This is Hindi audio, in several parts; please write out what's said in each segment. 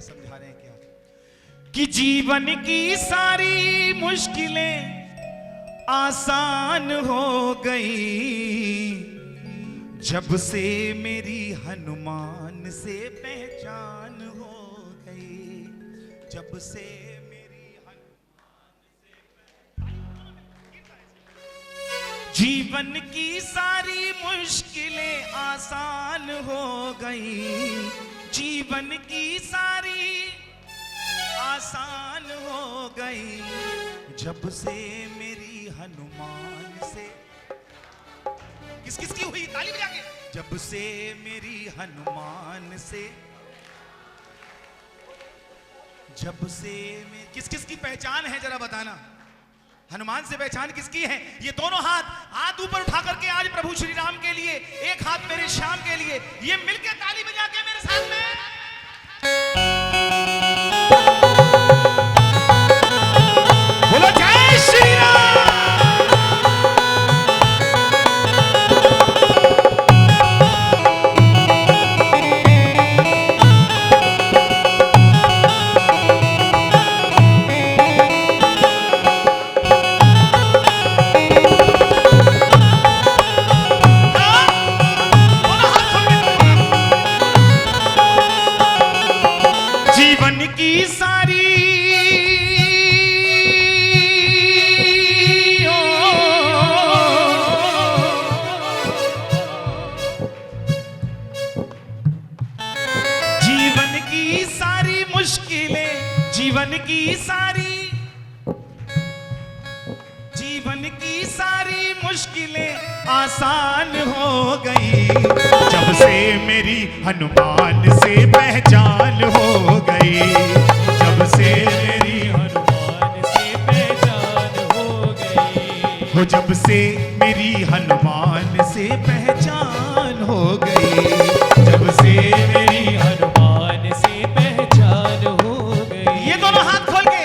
समझा रहे हैं क्या कि जीवन की सारी मुश्किलें आसान हो गई जब से मेरी हनुमान से पहचान हो गई। जब से मेरी हनुमान से जीवन की सारी मुश्किलें आसान हो गई। जीवन की सारी आसान हो गई जब से मेरी हनुमान से किस किस की हुई ताली बजा के। जब से मेरी हनुमान से जब से किस किस की पहचान है जरा बताना। हनुमान से पहचान किसकी है? ये दोनों हाथ ऊपर उठा करके आज प्रभु श्री राम के लिए, एक हाथ मेरे श्याम के लिए, ये मिलके ताली बजा के मेरे साथ में बोलो जय श्री राम। जीवन की सारी मुश्किलें आसान हो गई जब से मेरी हनुमान से पहचान हो गई। जब से मेरी हनुमान से पहचान हो गई हो जब से मेरी हनुमान से पहचान हो गई। जब से मेरी हनुमान से पहचान हो गई। ये दोनों हाथ खोल के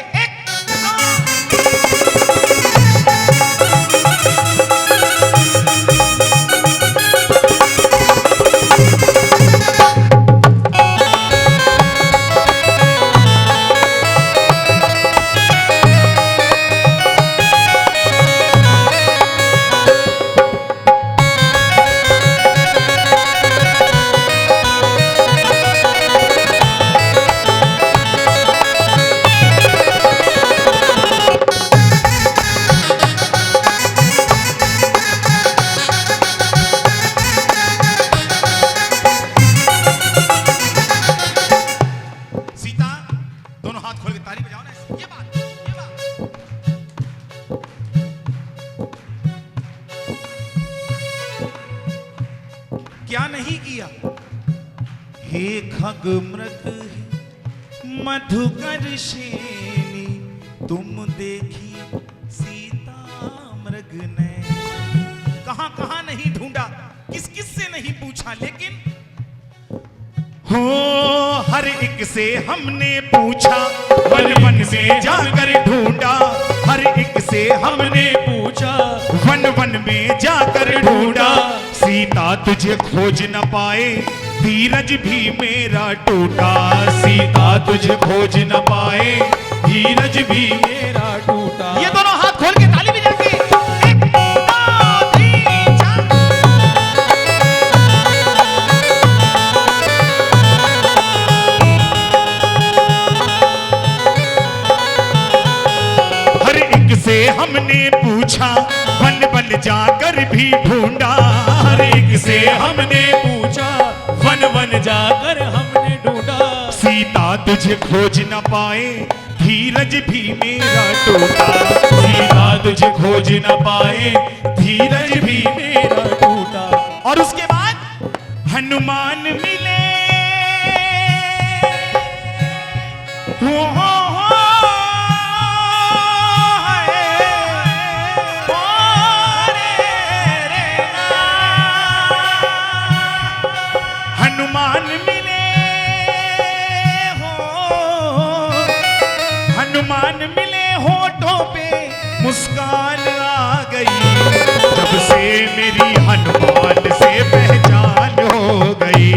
क्या नहीं किया। हे खग मृग मधुकर शेनी तुम देखी सीता मृग ने। कहां कहां नहीं ढूंढा, किस किस से नहीं पूछा, लेकिन हो हर एक से हमने पूछा, वन वन में जाकर ढूंढा। हर एक से हमने पूछा, वन वन में जाकर ढूंढा। सीता तुझे खोज न पाए, धीरज भी मेरा टूटा। सीता तुझे खोज न पाए, धीरज भी मेरा टूटा। ये दोनों हाथ खोल के ताली बजा के 1 2 3 4। हर एक से हमने पूछा, वन वन जाकर भी ढूंढा। हर एक से हमने पूछा, वन वन जाकर हमने ढूंढा। सीता तुझे खोज न पाए, धीरज भी मेरा टूटा। सीता तुझे खोज न पाए, धीरज भी मेरा टूटा। और उसके बाद हनुमान मिले, हो हनुमान मिले हो, हनुमान मिले होठों पे मुस्कान आ गई। जब से मेरी हनुमान से पहचान हो गई।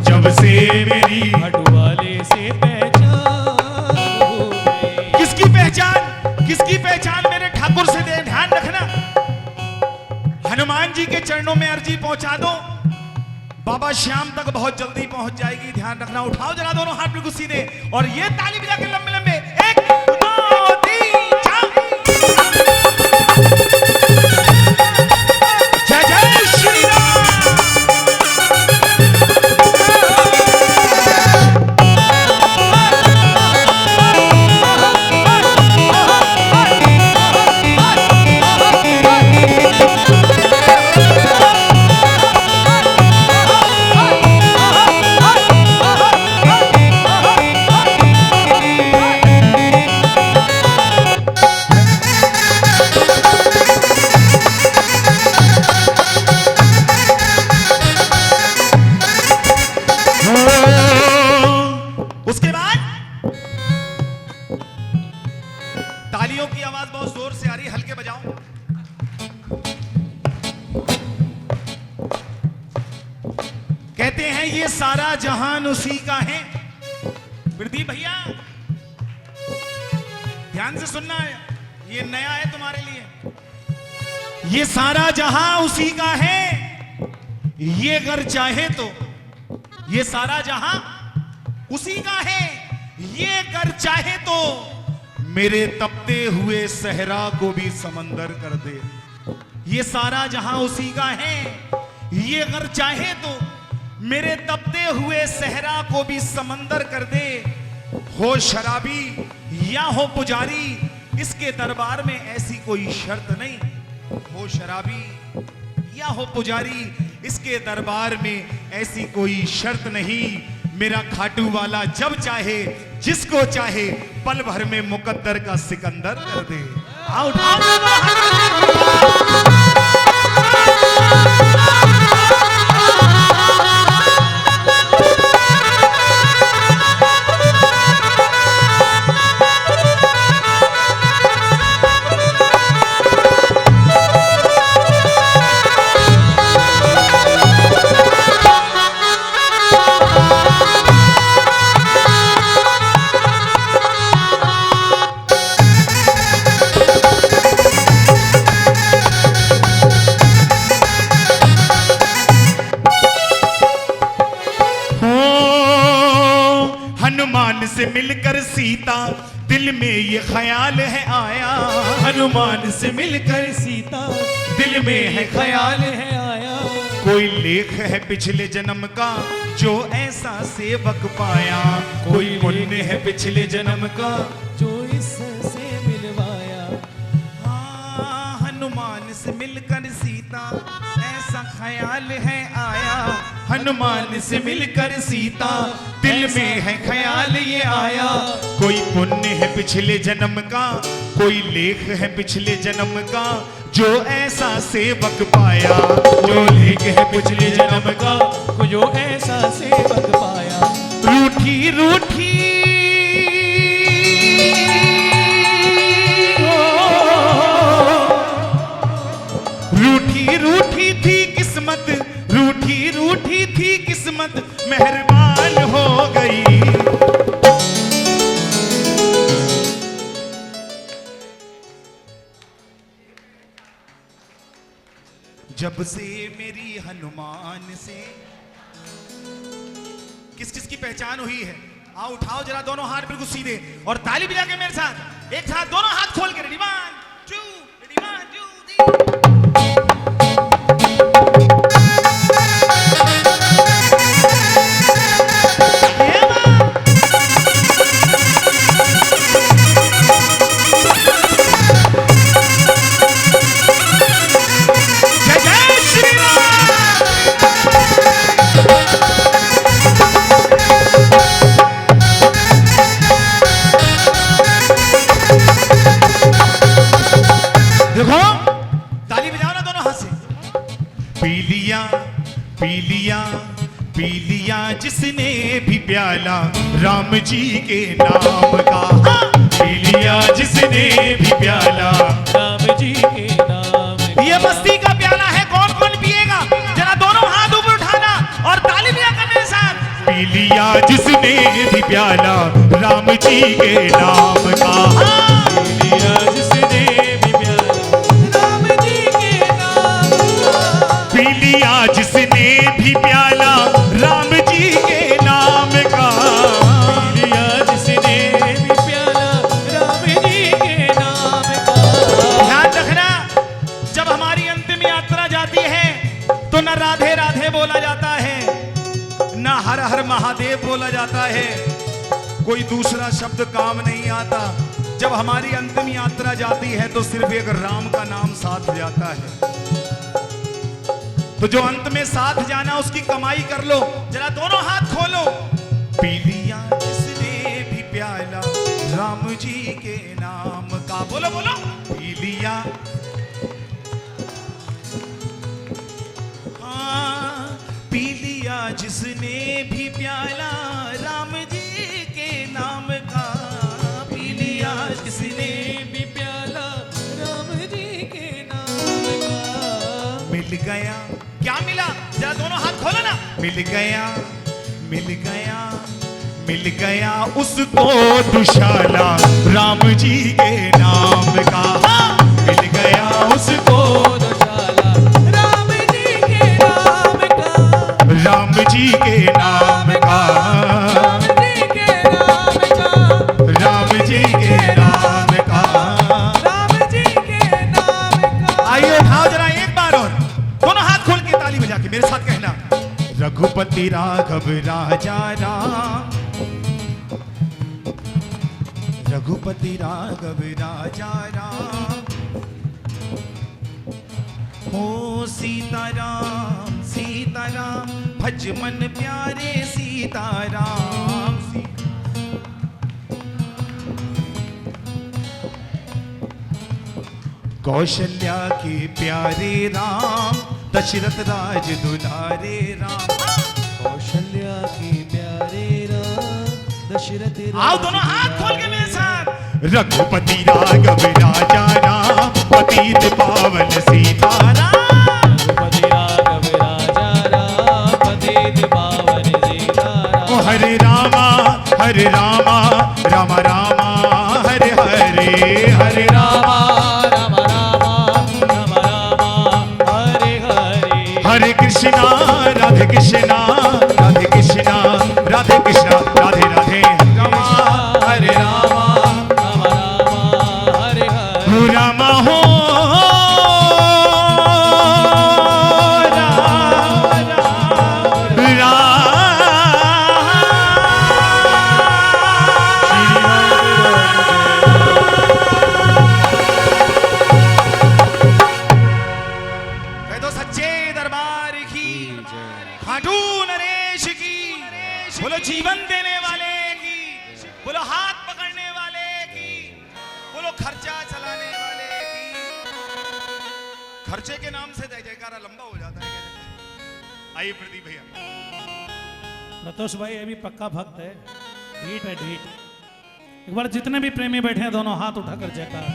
जब से मेरी हनुमान से पहचान के चरणों में अर्जी पहुंचा दो, बाबा श्याम तक बहुत जल्दी पहुंच जाएगी। ध्यान रखना। उठाओ जरा दोनों हाथ बिल्कुल सीधे और ये ताली बजा के लंबे लंबे, 1 2 3 4। जय जय श्री राम। उसके बाद तालियों की आवाज बहुत जोर से आ रही है, हल्के बजाओ। कहते हैं ये सारा जहान उसी का है। प्रदीप भैया ध्यान से सुनना है, ये नया है तुम्हारे लिए। ये सारा जहां उसी का है, ये अगर चाहे तो, ये सारा जहां उसी का है, ये कर चाहे तो मेरे तपते हुए सहरा को भी समंदर कर दे। ये सारा जहां उसी का है, ये अगर चाहे तो मेरे तपते हुए सहरा को भी समंदर कर दे। हो शराबी या हो पुजारी, इसके दरबार में ऐसी कोई शर्त नहीं। हो शराबी या हो पुजारी, इसके दरबार में ऐसी कोई शर्त नहीं। मेरा खाटू वाला जब चाहे जिसको चाहे पल भर में मुकद्दर का सिकंदर कर दे। आओ हनुमान से मिलकर सीता दिल में ये ख्याल है आया। हनुमान से मिलकर सीता दिल में है ख्याल है आया। कोई लेख है पिछले जन्म का जो ऐसा सेवक पाया। कोई पुण्य है पिछले जन्म का जो इससे मिलवाया। हाँ, हनुमान से मिलकर सीता ऐसा ख्याल है आया। हनुमान से मिलकर सीता दिल में है ख्याल ये आया। कोई पुण्य है पिछले जन्म का, कोई लेख है पिछले जन्म का जो ऐसा सेवक पाया। जो लेख है पिछले जन्म का जो ऐसा सेवक पाया। रूठी रूठी रूठी रूठी थी किस्मत, रूठी रूठी थी किस्मत मेहरबान हो गई। जब से मेरी हनुमान से किस किस की पहचान हुई है। आओ उठाओ जरा दोनों हाथ बिल्कुल सीधे और ताली बजा के मेरे साथ एक साथ दोनों हाथ खोल के रेडी 1 2 रेडी 1 2 3। पी लिया जिसने भी प्याला राम जी के नाम का। पी लिया जिसने भी प्याला राम जी के नाम का। ये मस्ती का प्याला है, कौन कौन पिएगा? जरा दोनों हाथ ऊपर उठाना और ताली बजा कर मेरे साथ। पी लिया जिसने भी प्याला राम जी के नाम का। पी लिया जिसने भी प्याला राम जी के नाम का। है, कोई दूसरा शब्द काम नहीं आता। जब हमारी अंतिम यात्रा जाती है तो सिर्फ एक राम का नाम साथ जाता है। तो जो अंत में साथ जाना उसकी कमाई कर लो, जरा दोनों हाथ खोलो। पी लिया जिसने भी प्याला राम जी के नाम का, बोलो बोलो। पी लिया, हाँ, पी लिया जिसने भी प्याला राम जी के नाम का। पी लिया जिसने भी प्याला राम जी के नाम का। मिल गया, क्या मिला? जरा दोनों हाथ खोलो ना। मिल गया, मिल गया, मिल गया उसको दुशाला राम जी के नाम का। मिल गया उसको दुशाला राम जी के नाम का। राम जी के नाम का, राम जी के नाम का, राम जी के नाम का। आइए उठाओ जरा एक बार और, दोनों हाथ खोल के ताली बजा के मेरे साथ कहना, रघुपति राघव राजा राम, रघुपति राघव राजा राम, हो सीताराम सीताराम, भज मन प्यारे सीताराम। कौशल्या के प्यारे राम, दशरथ राज दुलारे राम। कौशल्या के प्यारे राम, दशरथ आओ दोनों हाथ खोल के मेरे साथ। रघुपति राघव राजा राम, पतित पावन सीताराम। रघुपति राघव राजा राम, पतित पावन सीताराम। ओ हरे रामा राम रामा, हरे हरे हरे रामा, राम राम राम राम, हरे हरे। हरे कृष्णा राधे कृष्णा, राधे कृष्णा राधे कृष्णा, राधे राधे रामा, हरे रामा राम राम, हरे हरे। रामा हो बोलो जीवन देने वाले की, बोलो हाथ पकड़ने वाले की, बोलो खर्चा चलाने वाले की। खर्चे के नाम से जय जयकारा लंबा हो जाता है। आइए प्रदीप भैया। रतोष भाई अभी पक्का भक्त है, ढीठ है ढीठ। एक बार जितने भी प्रेमी बैठे हैं दोनों हाथ उठाकर जयकार।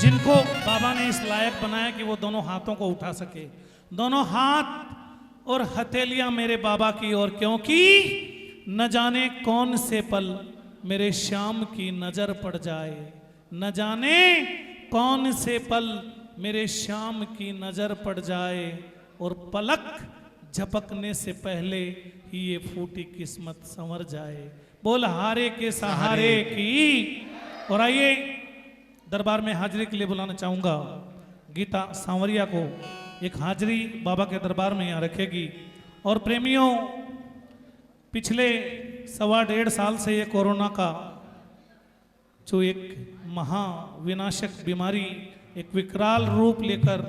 जिनको बाबा ने इस लायक बनाया कि वो दोनों हाथों को उठा सके, दोनों हाथ और हथेलियां मेरे बाबा की ओर, क्योंकि न जाने कौन से पल मेरे श्याम की नजर पड़ जाए, न जाने कौन से पल मेरे श्याम की नजर पड़ जाए, और पलक झपकने से पहले ही ये फूटी किस्मत संवर जाए। बोल हारे के सहारे की। और आइए दरबार में हाजिरी के लिए बुलाना चाहूंगा गीता सांवरिया को। एक हाजिरी बाबा के दरबार में यहाँ रखेगी। और प्रेमियों, पिछले 1.5 साल से ये कोरोना का जो एक महाविनाशक बीमारी एक विकराल रूप लेकर